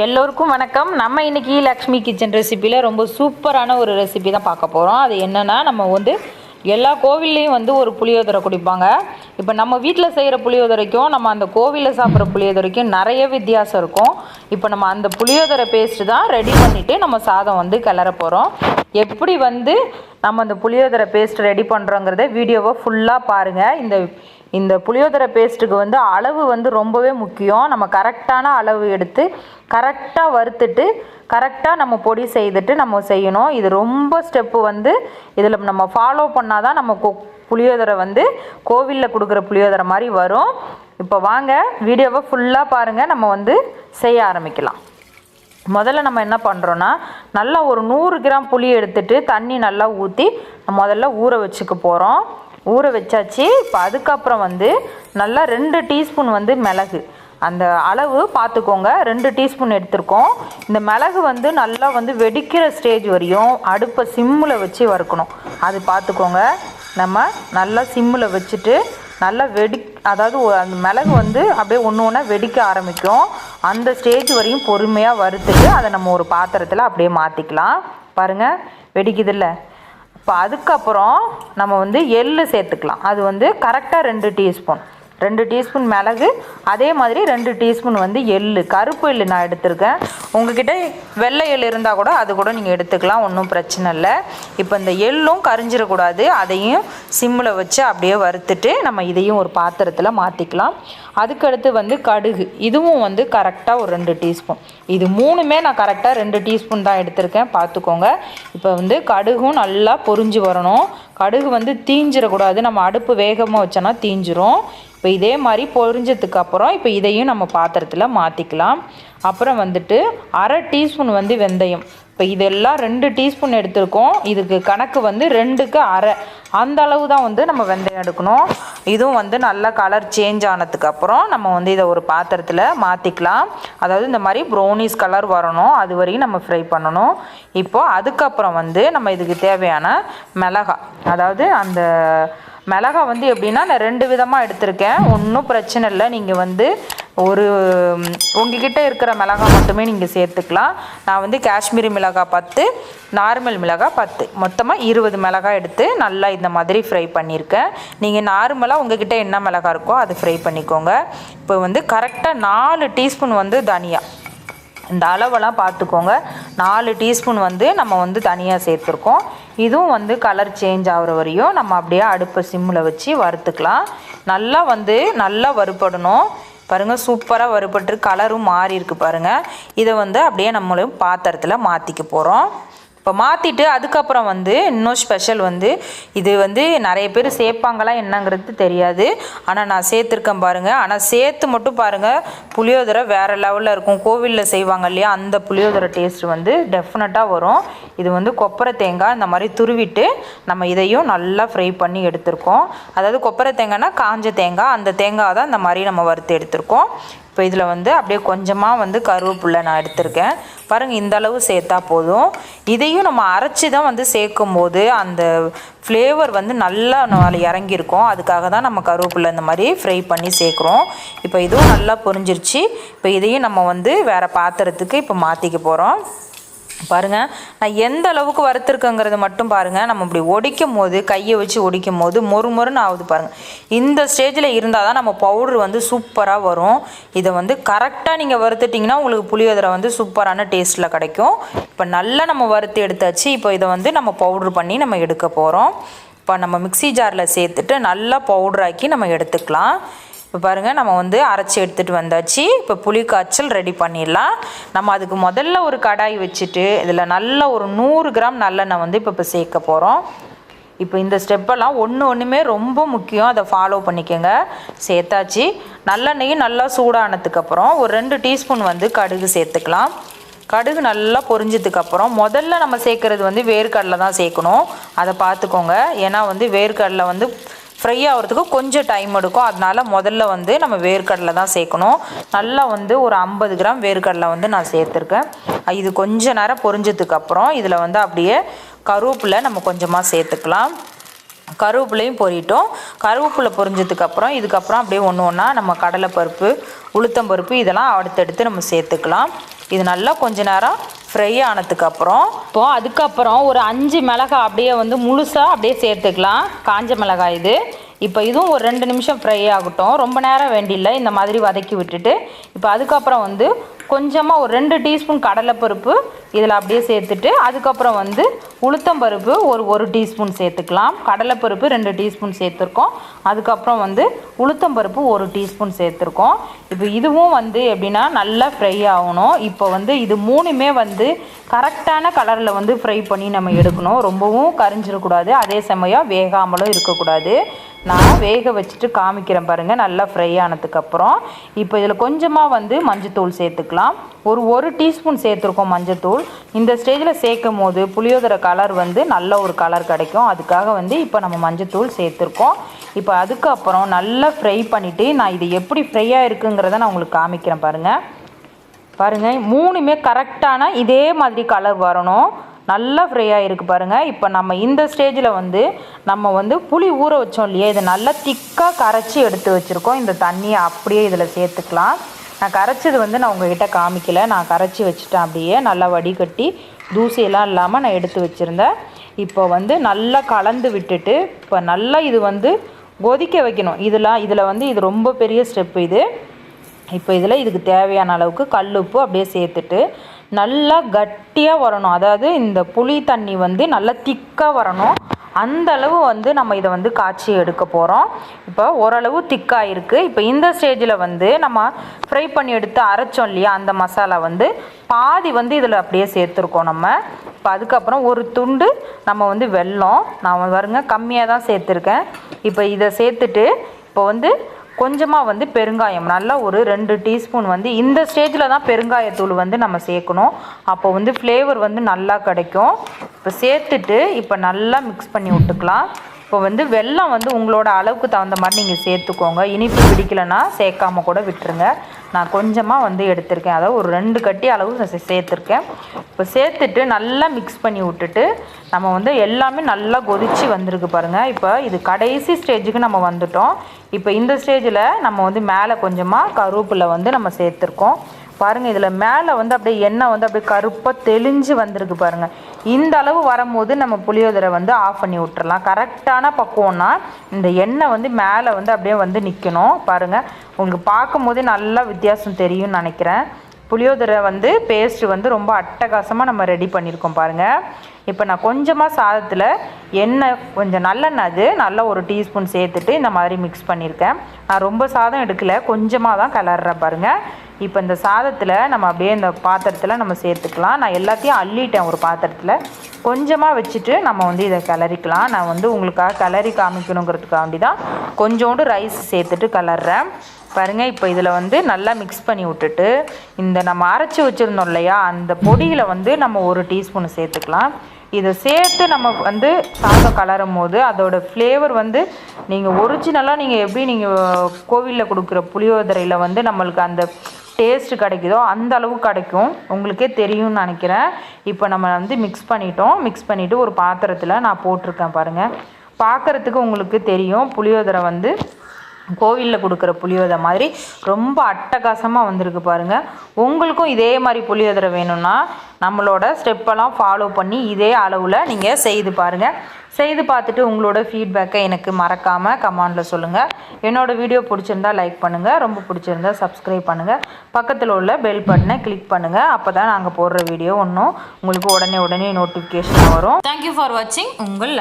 எல்லோருக்கும் வணக்கம். நம்ம இன்னைக்கு லக்ஷ்மி கிச்சன் ரெசிபியில் ரொம்ப சூப்பரான ஒரு ரெசிபி தான் பார்க்க போகிறோம். அது என்னென்னா, நம்ம எல்லா கோவில்லையும் ஒரு புளியோதரை குடிப்பாங்க. இப்போ நம்ம வீட்டில் செய்கிற புளியோதரைக்கும் நம்ம அந்த கோவிலில் சாப்பிட்ற புளியோதரைக்கும் நிறைய வித்தியாசம் இருக்கும். இப்போ நம்ம அந்த புளியோதரை பேஸ்ட்டு தான் ரெடி பண்ணிவிட்டு நம்ம சாதம் கிளற போகிறோம். எப்படி நம்ம அந்த புளியோதரை பேஸ்ட் ரெடி பண்ணுறோங்கிறத வீடியோவை ஃபுல்லாக பாருங்கள். இந்த புளியோதரை பேஸ்ட்டுக்கு அளவு ரொம்பவே முக்கியம். நம்ம கரெக்டான அளவு எடுத்து கரெக்டாக வறுத்துட்டு கரெக்டாக நம்ம பொடி செய்துட்டு நம்ம செய்யணும். இது ரொம்ப ஸ்டெப்பு இதில் நம்ம ஃபாலோ பண்ணால் தான் நம்ம புளியோதரை கோவிலில் கொடுக்குற புளியோதரை மாதிரி வரும். இப்போ வாங்க வீடியோவை ஃபுல்லாக பாருங்கள். நம்ம செய்ய ஆரம்பிக்கலாம். முதல்ல நம்ம என்ன பண்ணுறோன்னா, நல்லா ஒரு 100 கிராம் புளி எடுத்துகிட்டு தண்ணி நல்லா ஊற்றி முதல்ல ஊற வச்சுக்க போகிறோம். ஊற வச்சாச்சு. இப்போ அதுக்கப்புறம் நல்லா 2 டீஸ்பூன் மிளகு, அந்த அளவு பார்த்துக்கோங்க. 2 டீஸ்பூன் எடுத்துருக்கோம். இந்த மிளகு நல்லா வெடிக்கிற ஸ்டேஜ் வரையும் அடுப்பை சிம்மில் வச்சு வறுக்கணும். அது பார்த்துக்கோங்க. நம்ம நல்லா சிம்மில் வச்சுட்டு நல்லா அதாவது அந்த மிளகு அப்படியே ஒன்று ஒன்றா வெடிக்க ஆரம்பிக்கும். அந்த ஸ்டேஜ் வரையும் பொறுமையாக வறுத்துட்டு அதை நம்ம ஒரு பாத்திரத்தில் அப்படியே மாற்றிக்கலாம். பாருங்கள், வெடிக்குதில்ல. இப்போ அதுக்கப்புறம் நம்ம எள்ளு சேர்த்துக்கலாம். அது கரெக்டாக 2 டீஸ்பூன் மிளகு, அதே மாதிரி 2 டீஸ்பூன் எள்ளு, கருப்பு எள்ளு நான் எடுத்திருக்கேன். உங்ககிட்ட வெள்ளை எள்ளு இருந்தால் கூட அது கூட நீங்கள் எடுத்துக்கலாம், ஒன்றும் பிரச்சனை இல்லை. இப்போ இந்த எள்ளும் கரிஞ்சிடக்கூடாது. அதையும் சிம்மில் வச்சு அப்படியே வறுத்துட்டு நம்ம இதையும் ஒரு பாத்திரத்தில் மாற்றிக்கலாம். அதுக்கடுத்து கடுகு, இதுவும் கரெக்டாக ஒரு 2 டீஸ்பூன். இது 3மே நான் கரெக்டாக 2 டீஸ்பூன் தான் எடுத்திருக்கேன், பார்த்துக்கோங்க. இப்போ கடுகும் நல்லா பொரிஞ்சு வரணும். கடுகு தீஞ்சிடக்கூடாது. நம்ம அடுப்பு வேகமாக வச்சோன்னா தீஞ்சிரும். இப்போ இதே மாதிரி பொரிஞ்சதுக்கப்புறம் இப்போ இதையும் நம்ம பாத்திரத்தில் மாற்றிக்கலாம். அப்புறம் 1/2 டீஸ்பூன் வெந்தயம். இப்போ இதெல்லாம் 2 டீஸ்பூன் எடுத்துருக்கோம். இதுக்கு கணக்கு 2க்கு 1/2 அந்த அளவு தான் நம்ம வெந்தயம் எடுக்கணும். இதுவும் நல்லா கலர் சேஞ்ச் ஆனதுக்கப்புறம் நம்ம இதை ஒரு பாத்திரத்தில் மாற்றிக்கலாம். அதாவது இந்த மாதிரி ப்ரௌனிஷ் கலர் வரணும், அது வரையும் நம்ம ஃப்ரை பண்ணணும். இப்போது அதுக்கப்புறம் நம்ம இதுக்கு தேவையான மிளகாய், அதாவது அந்த மிளகாய் எப்படின்னா நான் 2 விதமாக எடுத்திருக்கேன். ஒன்றும் பிரச்சனை இல்லை. நீங்கள் ஒரு உங்ககிட்ட இருக்கிற மிளகாய் மட்டுமே நீங்கள் சேர்த்துக்கலாம். நான் காஷ்மீரி மிளகாய் 10, நார்மல் மிளகாய் 10, மொத்தமாக 20 மிளகாய் எடுத்து நல்லா இந்த மாதிரி ஃப்ரை பண்ணியிருக்கேன். நீங்கள் நார்மலாக உங்ககிட்ட என்ன மிளகாய் இருக்கோ அது ஃப்ரை பண்ணிக்கோங்க. இப்போ கரெக்டாக 4 டீஸ்பூன் தனியா, இந்த அளவெல்லாம் பார்த்துக்கோங்க. 4 டீஸ்பூன் நம்ம தனியாக சேர்த்துருக்கோம். இதுவும் கலர் சேஞ்ச் ஆகிற வரையும் நம்ம அப்படியே அடுப்பை சிம்மில் வச்சு வறுத்துக்கலாம். நல்லா நல்லா வறுபடணும். பாருங்கள், சூப்பராக வறுபட்டு கலரும் மாறி இருக்கு பாருங்கள். இதை அப்படியே நம்மளும் பாத்திரத்தில் மாற்றிக்க போகிறோம். இப்போ மாற்றிட்டு அதுக்கப்புறம் இன்னும் ஸ்பெஷல் இது நிறைய பேர் சேர்ப்பாங்களா என்னங்கிறது தெரியாது. ஆனால் நான் சேர்த்துருக்கேன் பாருங்கள். ஆனால் சேர்த்து மட்டும் பாருங்கள், புளியோதரை வேறு லெவலில் இருக்கும். கோவிலில் செய்வாங்க இல்லையா, அந்த புளியோதரை டேஸ்ட் டெஃபினட்டாக வரும். இது கொப்பரை தேங்காய் இந்த மாதிரி துருவிட்டு நம்ம இதையும் நல்லா ஃப்ரை பண்ணி எடுத்திருக்கோம். அதாவது கொப்பரை தேங்காய்னா காஞ்ச தேங்காய், அந்த தேங்காய் தான் இந்த மாதிரி நம்ம வறுத்து எடுத்திருக்கோம். இப்போ இதில் அப்படியே கொஞ்சமாக கருவேப்பிலை நான் எடுத்திருக்கேன். பாருங்கள், இந்த அளவு சேர்த்தா போதும். இதையும் நம்ம அரைச்சி தான் சேர்க்கும் போது அந்த ஃப்ளேவர் நல்லா இறங்கியிருக்கும். அதுக்காக தான் நம்ம கருவேப்பிலை இந்த மாதிரி ஃப்ரை பண்ணி சேர்க்குறோம். இப்போ இதுவும் நல்லா பொரிஞ்சிருச்சு. இப்போ இதையும் நம்ம வேறு பாத்திரத்துக்கு இப்போ மாற்றிக்க போகிறோம். பாருங்கள், நான் எந்த அளவுக்கு வறுத்துருக்கேங்கிறது மட்டும் பாருங்கள். நம்ம இப்படி ஒடிக்கும் போது, கையை வச்சு ஒடிக்கும் போது மொறுன்னு ஆகுது பாருங்கள். இந்த ஸ்டேஜில் இருந்தால் தான் நம்ம பவுட்ரு சூப்பராக வரும். இதை கரெக்டாக நீங்கள் வறுத்துட்டிங்கன்னா உங்களுக்கு புளியோதரை சூப்பரான டேஸ்ட்டில் கிடைக்கும். இப்போ நல்லா நம்ம வறுத்து எடுத்தாச்சு. இப்போ இதை நம்ம பவுட்ரு பண்ணி நம்ம எடுக்க போகிறோம். இப்போ நம்ம மிக்ஸி ஜாரில் சேர்த்துட்டு நல்லா பவுட்ராக்கி நம்ம எடுத்துக்கலாம். இப்போ பாருங்கள், நம்ம அரைச்சி எடுத்துகிட்டு வந்தாச்சு. இப்போ புளி காய்ச்சல் ரெடி பண்ணிடலாம். நம்ம அதுக்கு முதல்ல ஒரு கடாய் வச்சுட்டு இதில் நல்ல ஒரு 100 கிராம் நல்லெண்ணெய் இப்போ சேர்க்க போகிறோம். இப்போ இந்த ஸ்டெப்பெல்லாம் ஒன்றுமே ரொம்ப முக்கியம், அதை ஃபாலோ பண்ணிக்கோங்க. சேர்த்தாச்சு. நல்லெண்ணெயும் நல்லா சூடானதுக்கப்புறம் ஒரு 2 டீஸ்பூன் கடுகு சேர்த்துக்கலாம். கடுகு நல்லா பொரிஞ்சதுக்கப்புறம் முதல்ல நம்ம சேர்க்குறது வேர்க்கடலை தான் சேர்க்கணும். அதை பார்த்துக்கோங்க. ஏன்னா வேர்க்கடலை ஃப்ரை ஆகிறதுக்கு கொஞ்சம் டைம் எடுக்கும். அதனால் முதல்ல நம்ம வேர்க்கடலை தான் சேர்க்கணும். நல்லா ஒரு 50 கிராம் வேர்க்கடலை நான் சேர்த்துருக்கேன். இது கொஞ்சம் நேரம் பொரிஞ்சதுக்கப்புறம் இதில் அப்படியே கருவேப்பிலை நம்ம கொஞ்சமாக சேர்த்துக்கலாம். கருவேப்பிலையும் பொரிட்டோம். கருவேப்பிலை பொரிஞ்சதுக்கப்புறம் இதுக்கப்புறம் அப்படியே ஒன்று ஒன்றா நம்ம கடலைப்பருப்பு, உளுத்தம்பருப்பு இதெல்லாம் அடுத்தடுத்து நம்ம சேர்த்துக்கலாம். இது நல்லா கொஞ்ச நேரம் ஃப்ரை ஆனதுக்கப்புறம் அதுக்கப்புறம் ஒரு 5 மிளகாய் அப்படியே வந்து முழுசாக அப்படியே சேர்த்துக்கலாம். காஞ்ச மிளகாய் இது. இப்போ இதுவும் ஒரு 2 நிமிஷம் ஃப்ரை ஆகட்டும். ரொம்ப நேரம் வேண்டியில்லை. இந்த மாதிரி வதக்கி விட்டுட்டு இப்போ அதுக்கப்புறம் வந்து கொஞ்சமாக ஒரு 2 டீஸ்பூன் கடலைப்பருப்பு இதில் அப்படியே சேர்த்துட்டு அதுக்கப்புறம் வந்து உளுத்தம்பருப்பு ஒரு டீஸ்பூன் சேர்த்துக்கலாம். கடலைப்பருப்பு 2 டீஸ்பூன் சேர்த்துருக்கோம். அதுக்கப்புறம் வந்து உளுத்தம்பருப்பு 1 டீஸ்பூன் சேர்த்துருக்கோம். இப்போ இதுவும் வந்து எப்படின்னா நல்லா ஃப்ரை ஆகணும். இப்போ வந்து இது 3மே வந்து கரெக்டான கலரில் வந்து ஃப்ரை பண்ணி நம்ம எடுக்கணும். ரொம்பவும் கரிஞ்சிடக்கூடாது, அதே சமயம் வேகாமலும் இருக்கக்கூடாது. நான் வேக வச்சுட்டு காமிக்கிறேன் பாருங்கள். நல்லா ஃப்ரை ஆனதுக்கப்புறம் இப்போ இதில் கொஞ்சமாக வந்து மஞ்சத்தூள் சேர்த்துக்கலாம். ஒரு டீஸ்பூன் சேர்த்துருக்கோம் மஞ்சத்தூள். இந்த ஸ்டேஜில் சேர்க்கும் போது புளியோதரை கலர் வந்து நல்ல ஒரு கலர் கிடைக்கும். அதுக்காக வந்து இப்போ நம்ம மஞ்சத்தூள் சேர்த்துருக்கோம். இப்போ அதுக்கப்புறம் நல்லா ஃப்ரை பண்ணிவிட்டு நான் இது எப்படி ஃப்ரையாக இருக்குங்கிறத நான் உங்களுக்கு காமிக்கிறேன் பாருங்கள். 3மே கரெக்டான இதே மாதிரி கலர் வரணும். நல்லா ஃப்ரையாக இருக்குது பாருங்கள். இப்போ நம்ம இந்த ஸ்டேஜில் வந்து நம்ம வந்து புளி ஊற வச்சோம் இல்லையா, இதை நல்லா திக்காக கரைச்சி எடுத்து வச்சுருக்கோம். இந்த தண்ணியை அப்படியே இதில் சேர்த்துக்கலாம். நான் கரைச்சது வந்து நான் உங்கள்கிட்ட காமிக்கலை. நான் கரைச்சி வச்சுட்டேன். அப்படியே நல்லா வடிகட்டி தூசியெல்லாம் இல்லாமல் நான் எடுத்து வச்சுருந்தேன். இப்போ வந்து நல்லா கலந்து விட்டுட்டு இப்போ நல்லா இது வந்து கொதிக்க வைக்கணும். இதில் வந்து இது ரொம்ப பெரிய ஸ்டெப்பு இது. இப்போ இதில் இதுக்கு தேவையான அளவுக்கு கல்லுப்பு அப்படியே சேர்த்துட்டு நல்லா கட்டியாக வரணும். அதாவது இந்த புளி தண்ணி வந்து நல்லா திக்காக வரணும். அந்த அளவு வந்து நம்ம இதை வந்து காய்ச்சி எடுக்க போகிறோம். இப்போ ஓரளவு திக்காக இருக்குது. இப்போ இந்த ஸ்டேஜில் வந்து நம்ம ஃப்ரை பண்ணி எடுத்து அரைச்சோம் இல்லையா, அந்த மசாலா வந்து பாதி வந்து இதில் அப்படியே சேர்த்துருக்கோம் நம்ம. இப்போ அதுக்கப்புறம் ஒரு துண்டு நம்ம வந்து வெல்லம், நான் வருங்க கம்மியாக தான் சேர்த்துருக்கேன். இப்போ இதை சேர்த்துட்டு இப்போ வந்து கொஞ்சமாக வந்து பெருங்காயம், நல்லா ஒரு 2 டீஸ்பூன் வந்து இந்த ஸ்டேஜில் தான் பெருங்காயத்தூள் வந்து நம்ம சேர்க்கணும். அப்போ வந்து ஃப்ளேவர் வந்து நல்லா கிடைக்கும். இப்போ சேர்த்துட்டு இப்போ நல்லா மிக்ஸ் பண்ணி விட்டுக்கலாம். இப்போ வந்து வெல்லம் வந்து உங்களோட அளவுக்கு தகுந்த மாதிரி நீங்கள் சேர்த்துக்கோங்க. இனிப்பு பிடிக்கலைன்னா சேர்க்காம கூட விட்டுருங்க. நான் கொஞ்சமாக வந்து எடுத்திருக்கேன். அதாவது ஒரு 2 கட்டி அளவு சேர்த்துருக்கேன். இப்போ சேர்த்துட்டு நல்லா மிக்ஸ் பண்ணி விட்டுட்டு நம்ம வந்து எல்லாமே நல்லா கொதித்து வந்திருக்கு பாருங்கள். இப்போ இது கடைசி ஸ்டேஜுக்கு நம்ம வந்துட்டோம். இப்போ இந்த ஸ்டேஜில் நம்ம வந்து மேலே கொஞ்சமாக கருவேப்பிலை வந்து நம்ம சேர்த்துருக்கோம் பாருங்கள். இதில் மேலே வந்து அப்படியே எண்ணெய் வந்து அப்படியே கருப்பாக தெளிஞ்சு வந்திருக்கு பாருங்கள். இந்த அளவு வரும்போது நம்ம புளியோதரை வந்து ஆஃப் பண்ணி விட்டுறலாம். கரெக்டான பக்குவம்னா இந்த எண்ணெய் வந்து மேலே வந்து அப்படியே வந்து நிற்கணும் பாருங்கள். உங்களுக்கு பார்க்கும் போதே நல்லா வித்தியாசம் தெரியும்னு நினைக்கிறேன். புளியோதரை வந்து பேஸ்ட்டு வந்து ரொம்ப அட்டகாசமாக நம்ம ரெடி பண்ணியிருக்கோம் பாருங்கள். இப்போ நான் கொஞ்சமாக சாதத்தில் எண்ணெய் கொஞ்சம் நல்லெண்ணெய் அது நல்லா ஒரு டீஸ்பூன் சேர்த்துட்டு இந்த மாதிரி மிக்ஸ் பண்ணியிருக்கேன். நான் ரொம்ப சாதம் எடுக்கலை, கொஞ்சமாக தான் கிளறேன் பாருங்கள். இப்போ இந்த சாதத்தில் நம்ம அப்படியே இந்த பாத்திரத்தில் நம்ம சேர்த்துக்கலாம். நான் எல்லாத்தையும் அள்ளிட்டேன் ஒரு பாத்திரத்தில். கொஞ்சமாக வச்சுட்டு நம்ம வந்து இதை கிளறிக்கலாம். நான் வந்து உங்களுக்காக கிளறி காமிக்கணுங்கிறதுக்காண்டி தான் கொஞ்சோண்டு ரைஸ் சேர்த்துட்டு கிளறேன் பாருங்கள். இப்போ இதில் வந்து நல்லா மிக்ஸ் பண்ணி விட்டுட்டு இந்த நம்ம அரைச்சி வச்சுருந்தோம் இல்லையா, அந்த பொடியில் வந்து நம்ம 1 டீஸ்பூன் சேர்த்துக்கலாம். இதை சேர்த்து நம்ம வந்து சாதம் கலரும் போது அதோட ஃப்ளேவர் வந்து நீங்கள் ஒரிஜினலாக நீங்கள் எப்படி நீங்கள் கோவிலில் கொடுக்குற புளியோதரையில் வந்து நம்மளுக்கு அந்த டேஸ்ட்டு கிடைக்குதோ அந்த அளவு கிடைக்கும். உங்களுக்கே தெரியும்னு நினைக்கிறேன். இப்போ நம்ம வந்து மிக்ஸ் பண்ணிட்டோம். மிக்ஸ் பண்ணிவிட்டு ஒரு பாத்திரத்தில் நான் போட்டிருக்கேன் பாருங்கள். பார்க்குறதுக்கு உங்களுக்கு தெரியும் புளியோதரை வந்து கோவிலில் கொடுக்குற புளியோதரை மாதிரி ரொம்ப அட்டகாசமாக வந்திருக்கு பாருங்கள். உங்களுக்கும் இதே மாதிரி புளியோதரை வேணும்னா நம்மளோட ஸ்டெப்பெல்லாம் ஃபாலோ பண்ணி இதே அளவில் நீங்கள் செய்து பாருங்கள். செய்து பார்த்துட்டு உங்களோட ஃபீட்பேக்கை எனக்கு மறக்காமல் கமெண்டில் சொல்லுங்கள். என்னோடய வீடியோ பிடிச்சிருந்தா லைக் பண்ணுங்கள், ரொம்ப பிடிச்சிருந்தா சப்ஸ்கிரைப் பண்ணுங்கள், பக்கத்தில் உள்ள பெல் பட்டனை கிளிக் பண்ணுங்கள். அப்போ தான் நாங்கள் போடுற வீடியோ உங்களுக்கு உடனே நோட்டிஃபிகேஷன் வரும். தேங்க்யூ ஃபார் வாட்சிங். உங்கள்